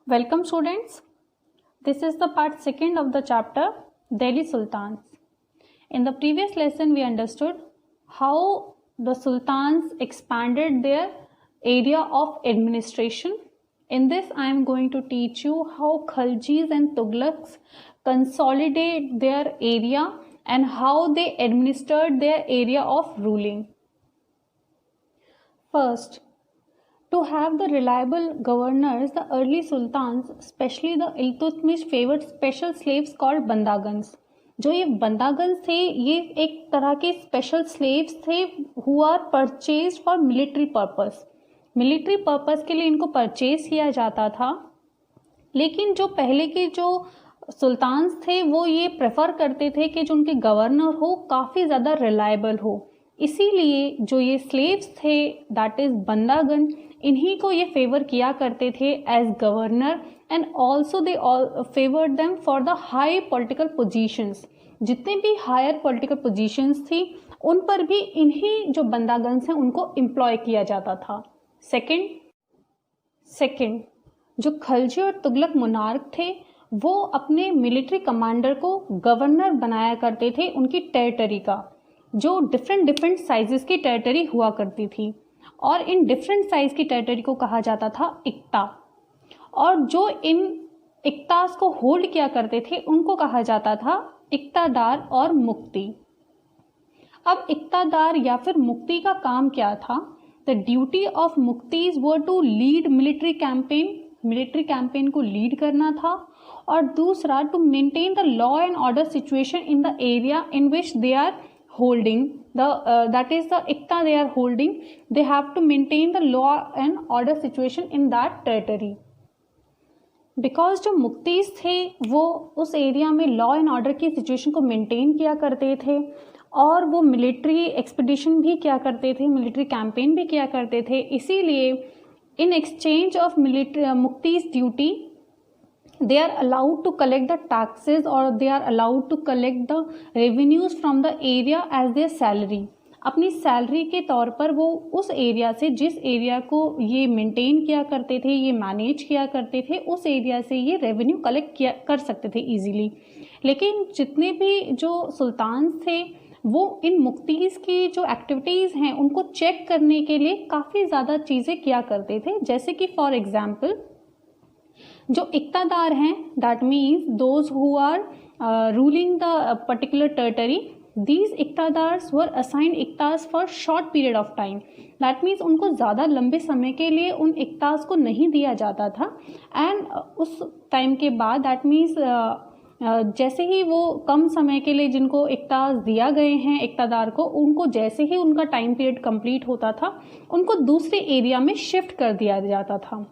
Welcome students. This is the part second of the chapter Delhi Sultans. In the previous lesson we understood how the sultans expanded their area of administration. In this I am going to teach you how Khaljis and Tughlaqs consolidate their area and how they administered their area of ruling. First, to have the reliable governors, the early sultans, especially the Iltutmish, favored special slaves called बंदागन्स. जो ये बंदागन्स थे ये एक तरह के special slaves थे who are purchased for military purpose. Military purpose के लिए इनको परचेज किया जाता था, लेकिन जो पहले के जो सुल्तान्स थे वो ये प्रेफर करते थे कि जो उनके गवर्नर हो काफ़ी ज़्यादा रिलायबल हो. इसीलिए जो ये स्लेव्स थे दैट इज़ बंदागन, इन्हीं को ये फेवर किया करते थे as governor and also they favoured them for the high political positions. जितने भी हायर पॉलिटिकल पोजीशंस थी उन पर भी इन्हीं जो बंदागन्स हैं उनको एम्प्लॉय किया जाता था. सेकंड जो खलजी और तुगलक मोनार्क थे वो अपने मिलिट्री कमांडर को गवर्नर बनाया करते थे उनकी टेरिटरी का, जो डिफरेंट साइजेस की टेरिटरी हुआ करती थी, और इन डिफरेंट साइज की टेरिटरी को कहा जाता था इक्ता, और जो इन इक्तास को होल्ड किया करते थे उनको कहा जाता था इक्तादार और मुक्ति. अब इक्तादार या फिर मुक्ति का काम क्या था? The duty of muqtis were to lead military campaign को लीड करना था, और दूसरा to maintain the law and order situation in the area in which they are holding that is the ikta they are holding. They have to maintain the law and order situation in that territory. Because जो मुक्तीस थे वो उस area में law and order की situation को maintain किया करते थे, और वो मिलिट्री एक्सपीडिशन भी किया करते थे, मिलिट्री कैंपेन भी किया करते थे. इसीलिए in exchange of military muqtis duty they are allowed to collect the taxes or they are allowed to collect the revenues from the area as their salary. अपनी सैलरी के तौर पर वो उस एरिया से, जिस एरिया को ये मेंटेन किया करते थे, ये मैनेज किया करते थे, उस एरिया से ये रेवेन्यू कलेक्ट कर सकते थे इजीली. लेकिन जितने भी जो सुल्तान्स थे वो इन मुक्तीज़ की जो एक्टिविटीज़ हैं उनको चेक करने के लिए काफ़ी ज़्यादा चीज़ें किया करते थे. जैसे कि फॉर एग्जाम्पल जो इक्तादार हैं that means those who are ruling the particular territory, these iqtadars were assigned iqtas for short period of time. That means उनको ज़्यादा लंबे समय के लिए उन इक्तास को नहीं दिया जाता था, एंड उस टाइम के बाद दैट मीन्स जैसे ही वो कम समय के लिए जिनको इक्तास दिया गए हैं इक्तादार को, उनको जैसे ही उनका टाइम पीरियड कंप्लीट होता था उनको दूसरे एरिया में शिफ्ट कर दिया जाता था.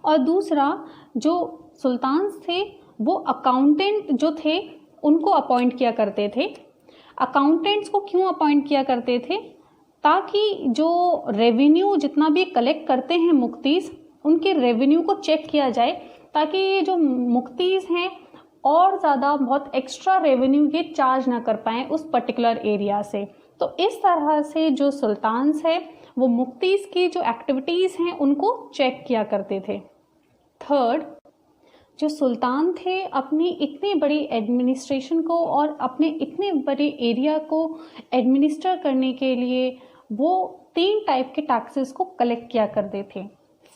और दूसरा जो सुल्तान्स थे वो अकाउंटेंट जो थे उनको अपॉइंट किया करते थे. अकाउंटेंट्स को क्यों अपॉइंट किया करते थे? ताकि जो रेवेन्यू जितना भी कलेक्ट करते हैं मुक्तीस, उनके रेवेन्यू को चेक किया जाए, ताकि ये जो मुक्तीस हैं और ज़्यादा बहुत एक्स्ट्रा रेवेन्यू ये चार्ज ना कर पाएँ उस पर्टिकुलर एरिया से. तो इस तरह से जो सुल्तान्स है वो मुक्तीस की जो एक्टिविटीज़ हैं उनको चेक किया करते थे. थर्ड, जो सुल्तान थे अपनी इतनी बड़ी एडमिनिस्ट्रेशन को और अपने इतने बड़े एरिया को एडमिनिस्टर करने के लिए वो 3 टाइप के टैक्सेस को कलेक्ट किया करते थे.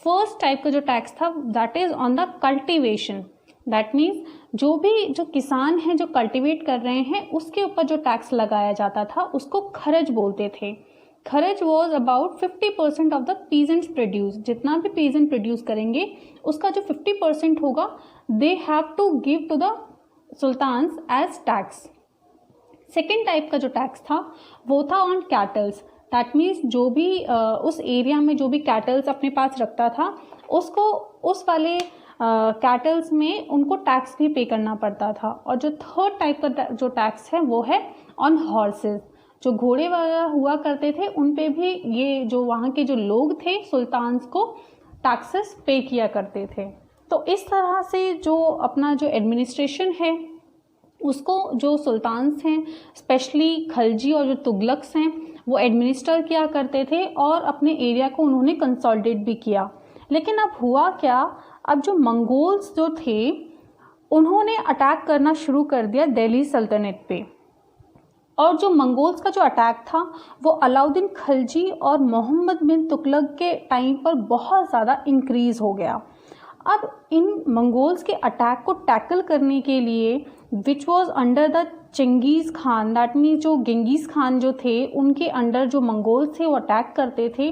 फर्स्ट टाइप का जो टैक्स था that is on the cultivation. That means जो किसान हैं जो कल्टिवेट कर रहे हैं उसके ऊपर जो टैक्स लगाया जाता था उसको खरज बोलते थे. Kharaj was about 50% of the peasants produce. जितना भी पीजेंट प्रोड्यूस करेंगे उसका जो 50% होगा they have to give to the Sultans as tax. Second type का जो टैक्स था वो था ऑन कैटल्स. दैट मीन्स जो भी उस एरिया में जो भी कैटल्स अपने पास रखता था उसको उस वाले कैटल्स में उनको टैक्स भी पे करना पड़ता था. और जो थर्ड टाइप का जो टैक्स है वो है ऑन हॉर्सेस. जो घोड़े वगैरह हुआ करते थे उन पे भी ये जो वहाँ के जो लोग थे सुल्तान्स को टैक्सेस पे किया करते थे. तो इस तरह से जो अपना जो एडमिनिस्ट्रेशन है उसको जो सुल्तान्स हैं स्पेशली खलजी और जो तुगलक्स हैं वो एडमिनिस्टर किया करते थे, और अपने एरिया को उन्होंने कंसोलिडेट भी किया. लेकिन अब हुआ क्या, अब जो मंगोल्स जो थे उन्होंने अटैक करना शुरू कर दिया दिल्ली सल्तनत पे, और जो मंगोल्स का जो अटैक था वो अलाउद्दीन खिलजी और मोहम्मद बिन तुगलक के टाइम पर बहुत ज़्यादा इंक्रीज़ हो गया। अब इन मंगोल्स के अटैक को टैकल करने के लिए which was under the Changez Khan, that means जो गेंगीज़ खान जो थे उनके अंडर जो मंगोल्स थे वो अटैक करते थे।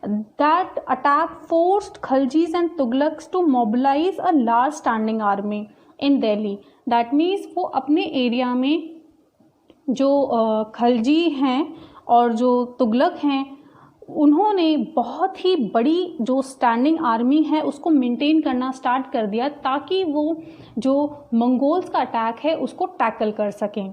That attack forced Khiljis and Tughlaqs to mobilise a large standing army in Delhi. That means वो अपने एरिया में जो खिलजी हैं और जो तुगलक हैं उन्होंने बहुत ही बड़ी जो स्टैंडिंग आर्मी है उसको मेंटेन करना स्टार्ट कर दिया ताकि वो जो मंगोल्स का अटैक है उसको टैकल कर सकें।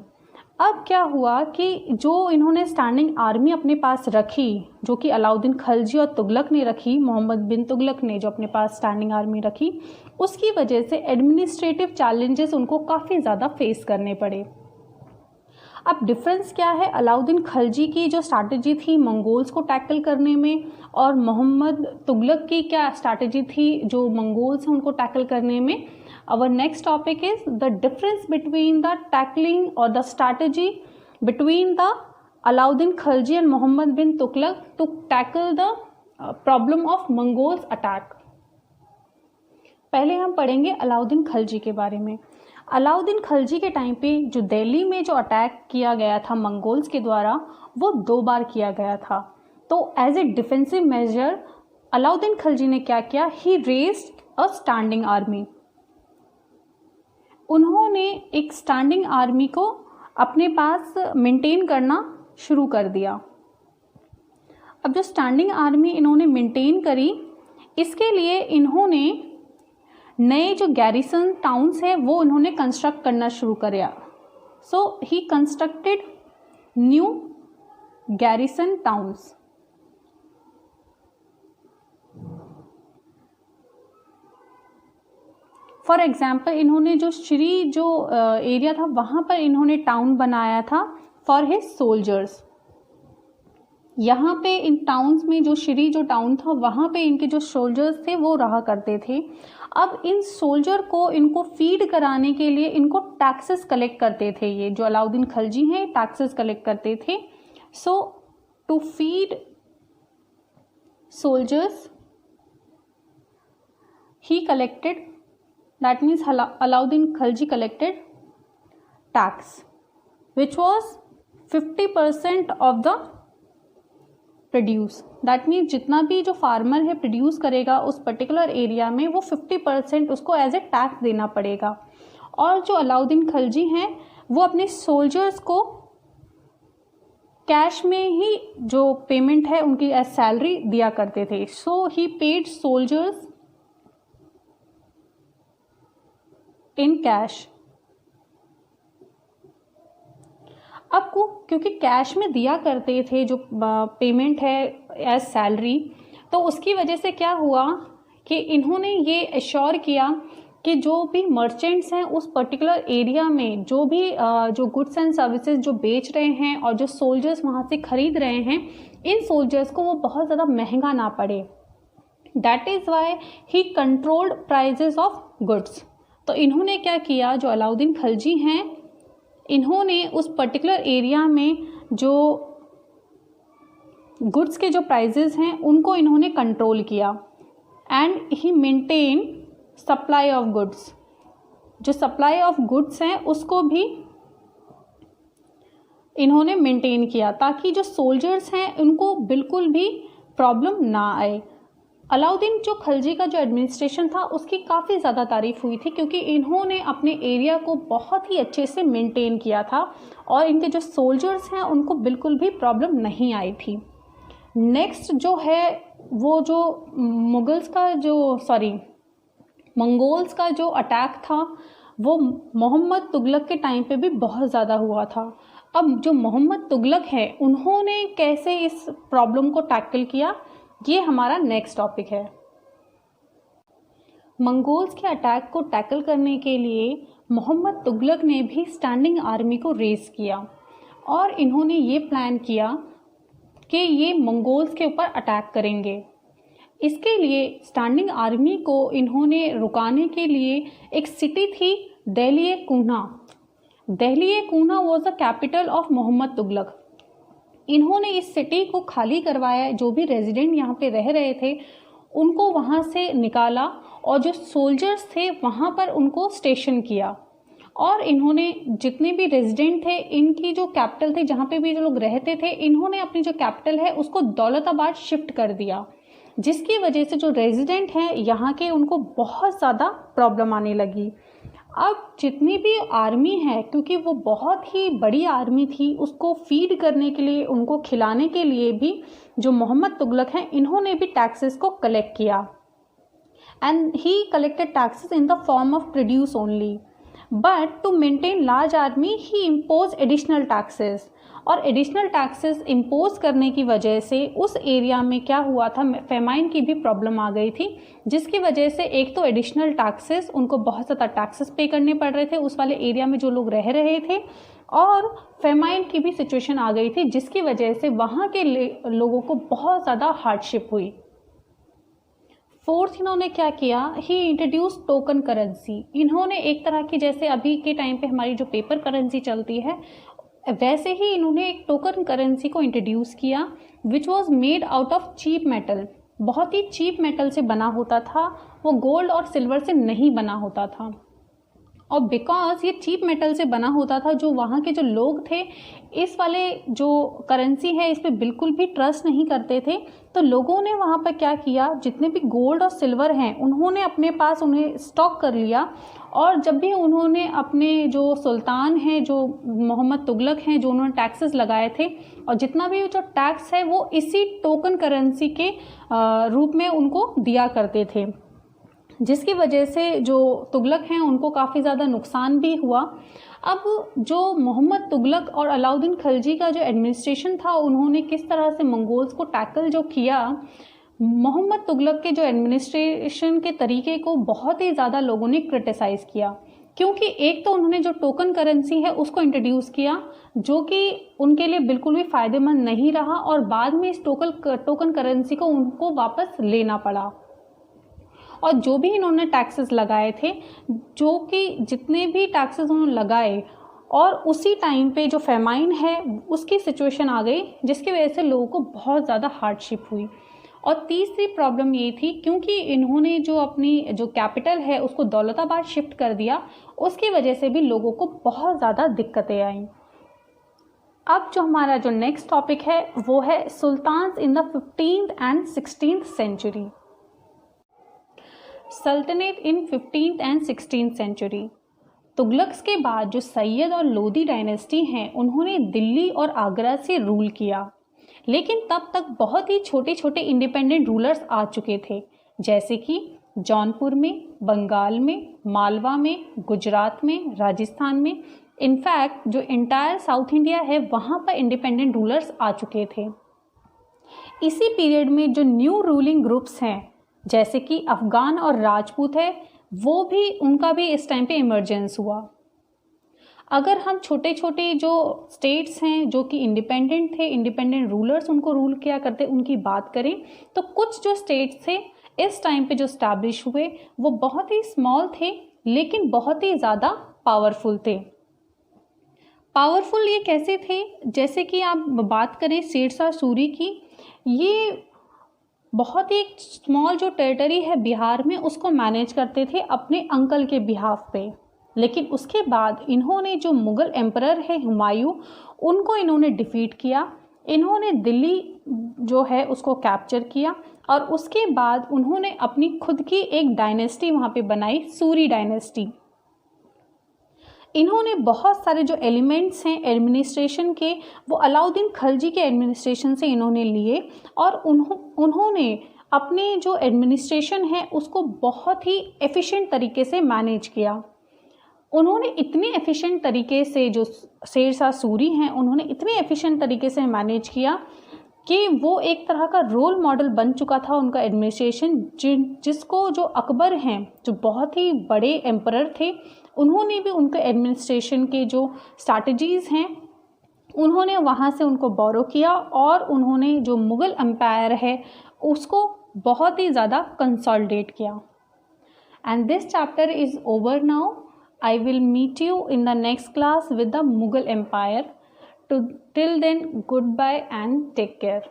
अब क्या हुआ कि जो इन्होंने स्टैंडिंग आर्मी अपने पास रखी, जो कि अलाउद्दीन खिलजी और तुगलक ने रखी, मोहम्मद बिन तुगलक ने जो अपने पास स्टैंडिंग आर्मी रखी, उसकी वजह से एडमिनिस्ट्रेटिव चैलेंजेस उनको काफ़ी ज़्यादा फेस करने पड़े। अब डिफरेंस क्या है अलाउद्दीन खिलजी की जो स्ट्रैटेजी थी मंगोल्स को टैकल करने में और मोहम्मद तुगलक की क्या स्ट्रैटेजी थी जो मंगोल्स हैं उनको टैकल करने में। Our next topic is the difference between the tackling or the strategy between the Alauddin Khilji and Muhammad bin Tughlaq to tackle the problem of Mongols attack. पहले हम पढ़ेंगे अलाउद्दीन खिलजी के बारे में। अलाउद्दीन खिलजी के टाइम पे जो दिल्ली में जो अटैक किया गया था मंगोल्स के द्वारा वो 2 बार किया गया था। तो as a defensive measure Alauddin Khilji ने क्या किया, he raised a standing army. उन्होंने एक स्टैंडिंग आर्मी को अपने पास मेंटेन करना शुरू कर दिया। अब जो स्टैंडिंग आर्मी इन्होंने मेंटेन करी, इसके लिए इन्होंने नए जो गैरिसन टाउन्स हैं वो उन्होंने कंस्ट्रक्ट करना शुरू किया। So he constructed new garrison towns. For example इन्होंने जो श्री जो एरिया था वहाँ पर इन्होंने टाउन बनाया था फॉर हिज सोल्जर्स। यहाँ पे इन टाउन्स में जो श्री जो टाउन था वहाँ पे इनके जो सोल्जर्स थे वो रहा करते थे। अब इन सोल्जर को इनको फीड कराने के लिए इनको टैक्सेस कलेक्ट करते थे। ये जो अलाउद्दीन खिलजी हैं टैक्सेस कलेक्ट करते थे। So to feed soldiers he collected, that means Alauddin Khilji collected tax which was 50% of the produce। that means जितना भी जो फार्मर है प्रोड्यूस करेगा उस पर्टिकुलर एरिया में वो 50% उसको एज ए टैक्स देना पड़ेगा। और जो अलाउद्दीन खिलजी हैं वो अपने सोल्जर्स को कैश में ही जो पेमेंट है उनकी एज सैलरी दिया करते थे। सो ही पेड सोल्जर्स इन कैश। अब को क्योंकि कैश में दिया करते थे जो पेमेंट है एज सैलरी, तो उसकी वजह से क्या हुआ कि इन्होंने ये एश्योर किया कि जो भी मर्चेंट्स हैं उस पर्टिकुलर एरिया में जो भी जो गुड्स एंड सर्विसेज जो बेच रहे हैं और जो सोल्जर्स वहाँ से खरीद रहे हैं, इन सोल्जर्स को वो बहुत ज़्यादा महंगा ना पड़े। That is why he controlled prices of goods. तो इन्होंने क्या किया, जो अलाउद्दीन खिलजी हैं इन्होंने उस पर्टिकुलर एरिया में जो गुड्स के जो प्राइजेस हैं उनको इन्होंने कंट्रोल किया। And he maintain supply of goods, जो सप्लाई ऑफ गुड्स हैं उसको भी इन्होंने मेंटेन किया ताकि जो सोल्जर्स हैं उनको बिल्कुल भी प्रॉब्लम ना आए। अलाउद्दीन जो खिलजी का जो एडमिनिस्ट्रेशन था उसकी काफ़ी ज़्यादा तारीफ हुई थी क्योंकि इन्होंने अपने एरिया को बहुत ही अच्छे से मेंटेन किया था और इनके जो सोल्जर्स हैं उनको बिल्कुल भी प्रॉब्लम नहीं आई थी। नेक्स्ट जो है वो जो मंगोल्स का जो अटैक था वो मोहम्मद तुगलक के टाइम पे भी बहुत ज़्यादा हुआ था। अब जो मोहम्मद तुगलक है उन्होंने कैसे इस प्रॉब्लम को टैकल किया, ये हमारा नेक्स्ट टॉपिक है। मंगोल्स के अटैक को टैकल करने के लिए मोहम्मद तुगलक ने भी स्टैंडिंग आर्मी को रेज किया और इन्होंने ये प्लान किया कि ये मंगोल्स के ऊपर अटैक करेंगे। इसके लिए स्टैंडिंग आर्मी को इन्होंने रुकाने के लिए एक सिटी थी Dehli i Kuhna. Dehli i Kuhna was the capital of Muhammad Tughlaq. इन्होंने इस सिटी को खाली करवाया, जो भी रेजिडेंट यहाँ पे रह रहे थे उनको वहाँ से निकाला और जो सोल्जर्स थे वहाँ पर उनको स्टेशन किया। और इन्होंने जितने भी रेजिडेंट थे, इनकी जो कैपिटल थे, जहाँ पे भी जो लोग रहते थे, इन्होंने अपनी जो कैपिटल है उसको दौलताबाद शिफ्ट कर दिया, जिसकी वजह से जो रेजिडेंट हैं यहाँ के उनको बहुत ज़्यादा प्रॉब्लम आने लगी। अब जितनी भी आर्मी है, क्योंकि वो बहुत ही बड़ी आर्मी थी, उसको फीड करने के लिए, उनको खिलाने के लिए भी जो मोहम्मद तुगलक हैं इन्होंने भी टैक्सेस को कलेक्ट किया। And he collected taxes in the form of produce only, but to maintain large army he impose additional taxes. और एडिशनल टैक्सेस इम्पोज करने की वजह से उस एरिया में क्या हुआ था, फेमाइन की भी प्रॉब्लम आ गई थी, जिसकी वजह से एक तो एडिशनल टैक्सेस, उनको बहुत ज़्यादा टैक्सेस पे करने पड़ रहे थे उस वाले एरिया में जो लोग रह रहे थे, और फेमाइन की भी सिचुएशन आ गई थी, जिसकी वजह से वहाँ के लोगों को बहुत ज़्यादा हार्डशिप हुई। फोर्थ, इन्होंने क्या किया, ही इंट्रोड्यूस टोकन करेंसी। इन्होंने एक तरह की, जैसे अभी के टाइम पे हमारी जो पेपर करेंसी चलती है, वैसे ही इन्होंने एक टोकन करेंसी को इंट्रोड्यूस किया, which was made out of cheap metal. बहुत ही चीप मेटल से बना होता था, वो गोल्ड और सिल्वर से नहीं बना होता था। और बिकॉज ये चीप मेटल से बना होता था, जो वहाँ के जो लोग थे इस वाले जो करेंसी है इस पर बिल्कुल भी ट्रस्ट नहीं करते थे। तो लोगों ने वहाँ पर क्या किया, जितने भी गोल्ड और सिल्वर हैं उन्होंने अपने पास उन्हें स्टॉक कर लिया। और जब भी उन्होंने अपने जो सुल्तान हैं, जो मोहम्मद तुगलक हैं, जो उन्होंने टैक्सेस लगाए थे, और जितना भी जो टैक्स है वो इसी टोकन करेंसी के रूप में उनको दिया करते थे, जिसकी वजह से जो तुगलक हैं उनको काफ़ी ज़्यादा नुकसान भी हुआ। अब जो मोहम्मद तुगलक और अलाउद्दीन खिलजी का जो एडमिनिस्ट्रेशन था, उन्होंने किस तरह से मंगोल्स को टैकल जो किया, मोहम्मद तुगलक के जो एडमिनिस्ट्रेशन के तरीके को बहुत ही ज़्यादा लोगों ने क्रिटिसाइज़ किया, क्योंकि एक तो उन्होंने जो टोकन करेंसी है उसको इंट्रोड्यूस किया, जो कि उनके लिए बिल्कुल भी फ़ायदेमंद नहीं रहा, और बाद में इस टोकन करेंसी को उनको वापस लेना पड़ा। और जो भी इन्होंने टैक्सेस लगाए थे, जो कि जितने भी टैक्सेस उन्होंने लगाए, और उसी टाइम पे जो फेमाइन है उसकी सिचुएशन आ गई, जिसकी वजह से लोगों को बहुत ज़्यादा हार्डशिप हुई। और तीसरी प्रॉब्लम ये थी, क्योंकि इन्होंने जो अपनी जो कैपिटल है उसको दौलताबाद शिफ्ट कर दिया, उसकी वजह से भी लोगों को बहुत ज़्यादा दिक्कतें आईं। अब जो हमारा जो नेक्स्ट टॉपिक है वो है sultans in the 15th and 16th century. सल्तनत in 15th and 16th century. Tughlaqs के बाद जो सैयद और लोदी डायनेस्टी हैं, उन्होंने दिल्ली और आगरा से रूल किया, लेकिन तब तक बहुत ही छोटे छोटे इंडिपेंडेंट रूलर्स आ चुके थे, जैसे कि जौनपुर में, बंगाल में, मालवा में, गुजरात में, राजस्थान में। इनफैक्ट जो इंटायर साउथ इंडिया है वहाँ पर इंडिपेंडेंट रूलर्स आ चुके थे। इसी पीरियड में जो न्यू रूलिंग ग्रुप्स हैं, जैसे कि अफगान और राजपूत है, वो भी, उनका भी इस टाइम पे इमर्जेंस हुआ। अगर हम छोटे छोटे जो स्टेट्स हैं जो कि इंडिपेंडेंट थे, इंडिपेंडेंट रूलर्स उनको रूल किया करते, उनकी बात करें तो कुछ जो स्टेट्स थे इस टाइम पे जो स्टैब्लिश हुए वो बहुत ही स्मॉल थे, लेकिन बहुत ही ज़्यादा पावरफुल थे। पावरफुल ये कैसे थे, जैसे कि आप बात करें शेरशाह सूरी की, ये बहुत ही स्मॉल जो टेरिटरी है बिहार में उसको मैनेज करते थे अपने अंकल के बिहाफ पे। लेकिन उसके बाद इन्होंने जो मुग़ल एम्परर है हुमायूं, उनको इन्होंने डिफीट किया, इन्होंने दिल्ली जो है उसको कैप्चर किया, और उसके बाद उन्होंने अपनी खुद की एक डायनेस्टी वहाँ पे बनाई, सूरी डायनेस्टी। इन्होंने बहुत सारे जो एलिमेंट्स हैं एडमिनिस्ट्रेशन के, वो अलाउद्दीन खिलजी के एडमिनिस्ट्रेशन से इन्होंने लिए, और उन्होंने अपने जो एडमिनिस्ट्रेशन है उसको बहुत ही एफिशिएंट तरीके से मैनेज किया। उन्होंने इतने एफिशिएंट तरीके से, जो शेरशाह सूरी हैं उन्होंने इतने एफिशिएंट तरीके से मैनेज किया कि वो एक तरह का रोल मॉडल बन चुका था उनका एडमिनिस्ट्रेशन, जिसको जो अकबर हैं, जो बहुत ही बड़े एम्परर थे, उन्होंने भी उनके एडमिनिस्ट्रेशन के जो स्ट्रैटेजीज़ हैं उन्होंने वहाँ से उनको बोरो किया, और उन्होंने जो मुग़ल एम्पायर है उसको बहुत ही ज़्यादा कंसोलिडेट किया। And this chapter is over now. I will meet you in the next class with the Mughal Empire. Till then, goodbye and take care.